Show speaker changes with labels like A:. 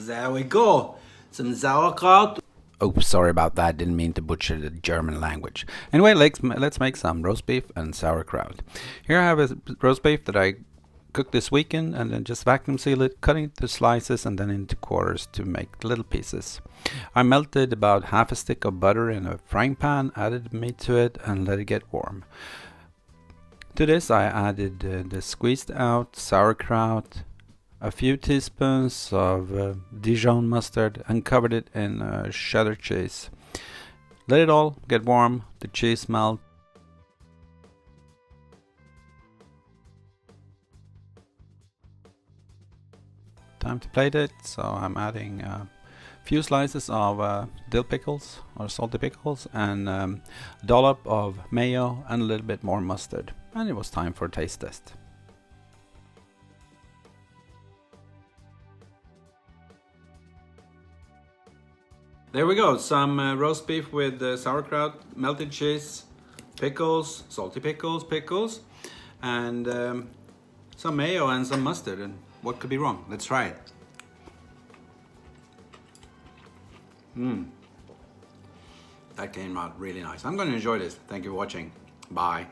A: There we go. Some sauerkraut. Oh, sorry about that. Didn't mean to butcher the German language. Anyway, let's make some roast beef and sauerkraut. Here I have a roast beef that I cooked this weekend and then just vacuum seal it, cutting it to slices and then into quarters to make little pieces. I melted about half a stick of butter in a frying pan, added meat to it and let it get warm. To this I added the squeezed out sauerkraut, a few teaspoons of Dijon mustard and covered it in cheddar cheese. Let it all get warm, the cheese melt. Time to plate it, so I'm adding a few slices of dill pickles or salty pickles and a dollop of mayo and a little bit more mustard. And it was time for a taste test. There we go, some roast beef with sauerkraut, melted cheese, pickles, salty pickles, and some mayo and some mustard. And what could be wrong? Let's try it. That came out really nice. I'm going to enjoy this. Thank you for watching. Bye.